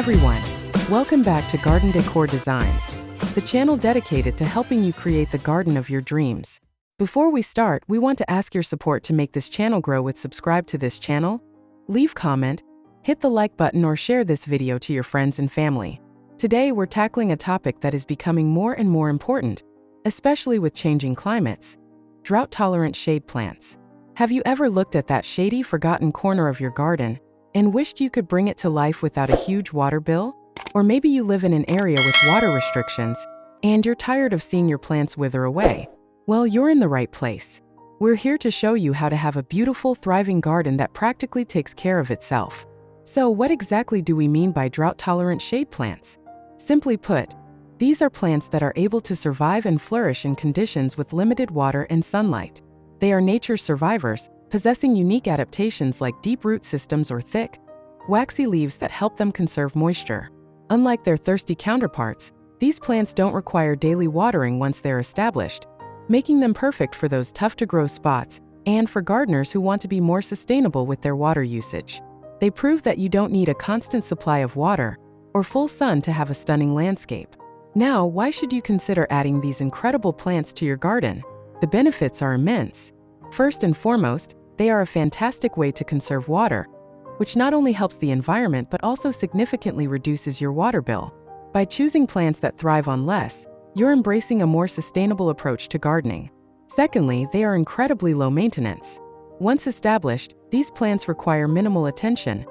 everyone, welcome back to Garden Decor Designs, the channel dedicated to helping you create the garden of your dreams. Before we start, we want to ask your support to make this channel grow with subscribe to this channel, leave comment, hit the like button or share this video to your friends and family. Today we're tackling a topic that is becoming more and more important, especially with changing climates: drought-tolerant shade plants. Have you ever looked at that shady, forgotten corner of your garden and wished you could bring it to life without a huge water bill? Or maybe you live in an area with water restrictions and you're tired of seeing your plants wither away. Well, you're in the right place. We're here to show you how to have a beautiful, thriving garden that practically takes care of itself. So what exactly do we mean by drought-tolerant shade plants? Simply put, these are plants that are able to survive and flourish in conditions with limited water and sunlight. They are nature's survivors, possessing unique adaptations like deep root systems or thick, waxy leaves that help them conserve moisture. Unlike their thirsty counterparts, these plants don't require daily watering once they're established, making them perfect for those tough-to-grow spots and for gardeners who want to be more sustainable with their water usage. They prove that you don't need a constant supply of water or full sun to have a stunning landscape. Now, why should you consider adding these incredible plants to your garden? The benefits are immense. First and foremost, they are a fantastic way to conserve water, which not only helps the environment but also significantly reduces your water bill. By choosing plants that thrive on less, you're embracing a more sustainable approach to gardening. Secondly, they are incredibly low maintenance. Once established, these plants require minimal attention.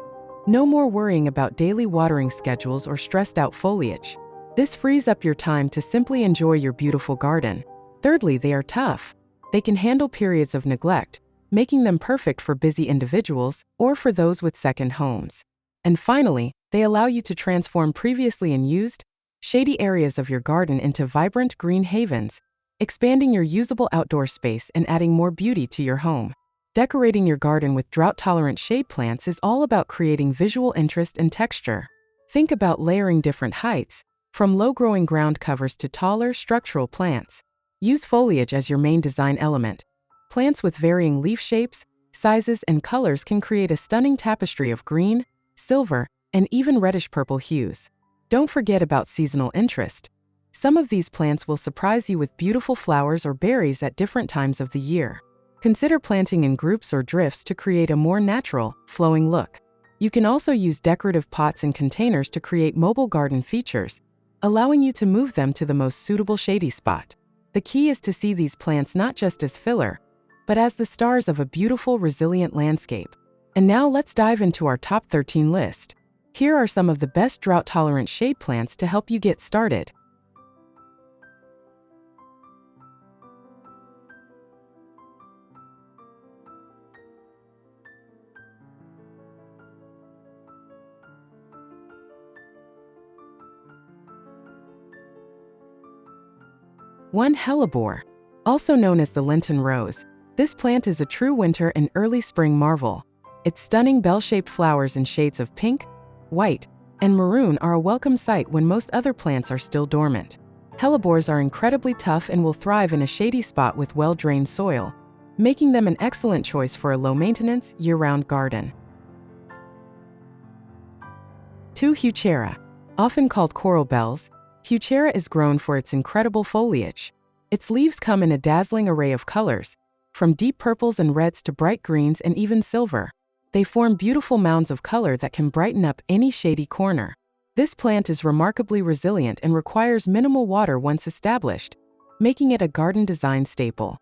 No more worrying about daily watering schedules or stressed out foliage. This frees up your time to simply enjoy your beautiful garden. Thirdly, they are tough. They can handle periods of neglect, making them perfect for busy individuals or for those with second homes. And finally, they allow you to transform previously unused, shady areas of your garden into vibrant green havens, expanding your usable outdoor space and adding more beauty to your home. Decorating your garden with drought-tolerant shade plants is all about creating visual interest and texture. Think about layering different heights, from low-growing ground covers to taller, structural plants. Use foliage as your main design element. Plants with varying leaf shapes, sizes, and colors can create a stunning tapestry of green, silver, and even reddish-purple hues. Don't forget about seasonal interest. Some of these plants will surprise you with beautiful flowers or berries at different times of the year. Consider planting in groups or drifts to create a more natural, flowing look. You can also use decorative pots and containers to create mobile garden features, allowing you to move them to the most suitable shady spot. The key is to see these plants not just as filler, but as the stars of a beautiful, resilient landscape. And now let's dive into our top 13 list. Here are some of the best drought-tolerant shade plants to help you get started. One, hellebore. Also known as the Lenten rose, this plant is a true winter and early spring marvel. Its stunning bell-shaped flowers in shades of pink, white, and maroon are a welcome sight when most other plants are still dormant. Hellebores are incredibly tough and will thrive in a shady spot with well-drained soil, making them an excellent choice for a low-maintenance, year-round garden. 2. Heuchera. Often called coral bells, Heuchera is grown for its incredible foliage. Its leaves come in a dazzling array of colors, from deep purples and reds to bright greens and even silver. They form beautiful mounds of color that can brighten up any shady corner. This plant is remarkably resilient and requires minimal water once established, making it a garden design staple.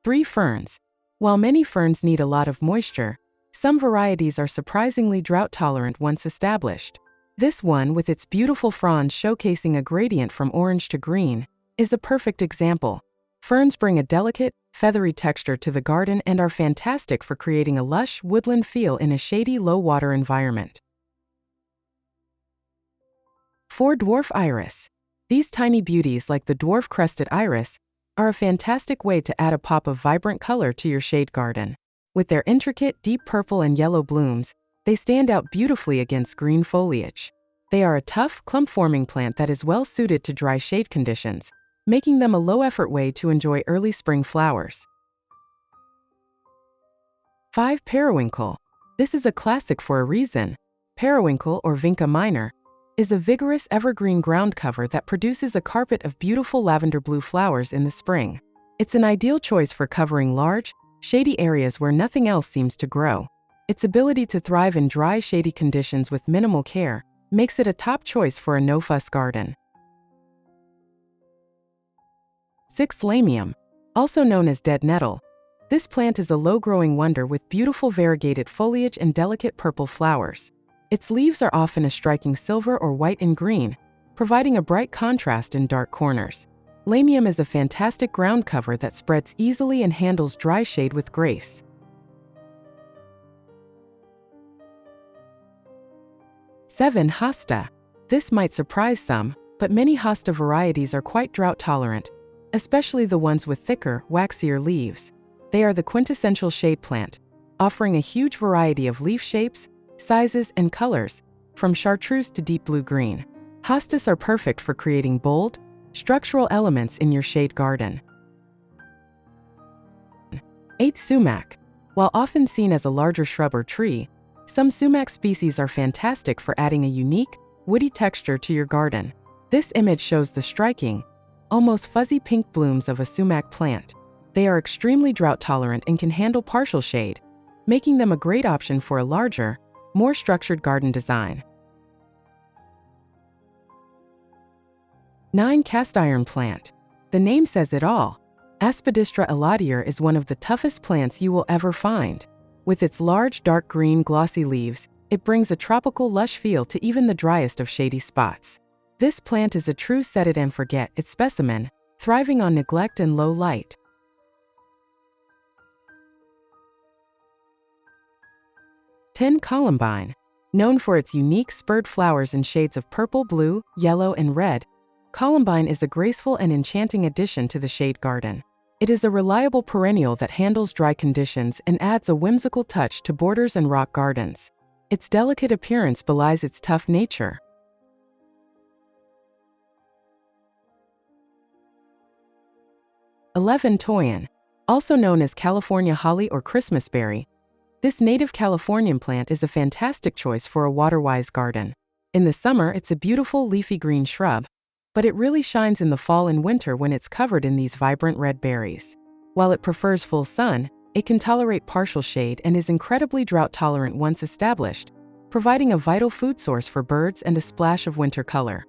3. Ferns. While many ferns need a lot of moisture, some varieties are surprisingly drought-tolerant once established. This one, with its beautiful fronds showcasing a gradient from orange to green, is a perfect example. Ferns bring a delicate, feathery texture to the garden and are fantastic for creating a lush, woodland feel in a shady, low-water environment. 4. Dwarf iris. These tiny beauties, like the dwarf crested iris, are a fantastic way to add a pop of vibrant color to your shade garden. With their intricate, deep purple and yellow blooms, they stand out beautifully against green foliage. They are a tough, clump-forming plant that is well-suited to dry shade conditions, making them a low-effort way to enjoy early spring flowers. 5. Periwinkle. This is a classic for a reason. Periwinkle, or Vinca minor, is a vigorous evergreen ground cover that produces a carpet of beautiful lavender blue flowers in the spring. It's an ideal choice for covering large, shady areas where nothing else seems to grow. Its ability to thrive in dry, shady conditions with minimal care makes it a top choice for a no-fuss garden. 6. Lamium, also known as dead nettle. This plant is a low-growing wonder with beautiful variegated foliage and delicate purple flowers. Its leaves are often a striking silver or white and green, providing a bright contrast in dark corners. Lamium is a fantastic ground cover that spreads easily and handles dry shade with grace. 7. Hosta. This might surprise some, but many hosta varieties are quite drought tolerant, especially the ones with thicker, waxier leaves. They are the quintessential shade plant, offering a huge variety of leaf shapes, sizes, and colors, from chartreuse to deep blue-green. Hostas are perfect for creating bold, structural elements in your shade garden. 8. Sumac. While often seen as a larger shrub or tree, some sumac species are fantastic for adding a unique, woody texture to your garden. This image shows the striking, almost fuzzy pink blooms of a sumac plant. They are extremely drought tolerant and can handle partial shade, making them a great option for a larger, more structured garden design. 9. Cast iron plant. The name says it all. Aspidistra elatior is one of the toughest plants you will ever find. With its large, dark green, glossy leaves, it brings a tropical, lush feel to even the driest of shady spots. This plant is a true set-it-and-forget it specimen, thriving on neglect and low light. 10. Columbine. Known for its unique spurred flowers in shades of purple, blue, yellow, and red, columbine is a graceful and enchanting addition to the shade garden. It is a reliable perennial that handles dry conditions and adds a whimsical touch to borders and rock gardens. Its delicate appearance belies its tough nature. 11. Toyon. Also known as California holly or Christmasberry, this native Californian plant is a fantastic choice for a water-wise garden. In the summer, it's a beautiful leafy green shrub, but it really shines in the fall and winter when it's covered in these vibrant red berries. While it prefers full sun, it can tolerate partial shade and is incredibly drought tolerant once established, providing a vital food source for birds and a splash of winter color.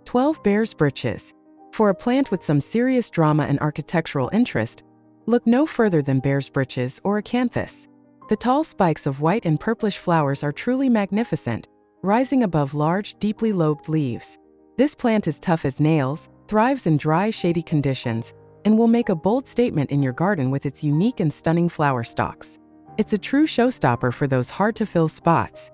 12. Bear's breeches. For a plant with some serious drama and architectural interest, look no further than bear's breeches or acanthus. The tall spikes of white and purplish flowers are truly magnificent, rising above large, deeply lobed leaves. This plant is tough as nails, thrives in dry, shady conditions, and will make a bold statement in your garden with its unique and stunning flower stalks. It's a true showstopper for those hard-to-fill spots.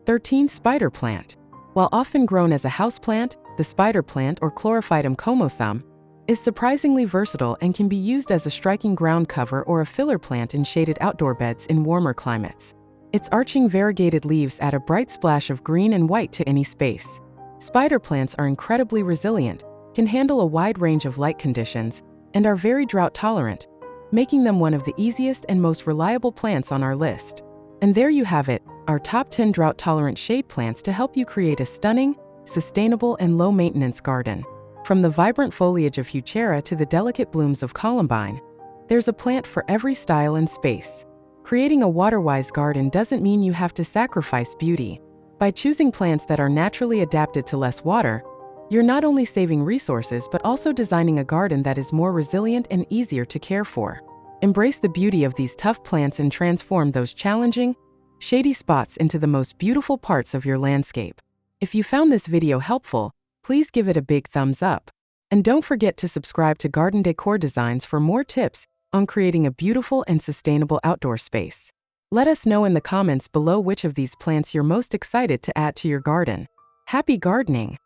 13. Spider plant. While often grown as a houseplant, the spider plant, or Chlorophytum comosum, is surprisingly versatile and can be used as a striking ground cover or a filler plant in shaded outdoor beds in warmer climates. Its arching variegated leaves add a bright splash of green and white to any space. Spider plants are incredibly resilient, can handle a wide range of light conditions, and are very drought tolerant, making them one of the easiest and most reliable plants on our list. And there you have it, our top 10 drought tolerant shade plants to help you create a stunning, sustainable, and low maintenance garden. From the vibrant foliage of Heuchera to the delicate blooms of columbine, there's a plant for every style and space. Creating a water-wise garden doesn't mean you have to sacrifice beauty. By choosing plants that are naturally adapted to less water, you're not only saving resources but also designing a garden that is more resilient and easier to care for. Embrace the beauty of these tough plants and transform those challenging, shady spots into the most beautiful parts of your landscape. If you found this video helpful, please give it a big thumbs up. And don't forget to subscribe to Garden Decor Designs for more tips on creating a beautiful and sustainable outdoor space. Let us know in the comments below which of these plants you're most excited to add to your garden. Happy gardening!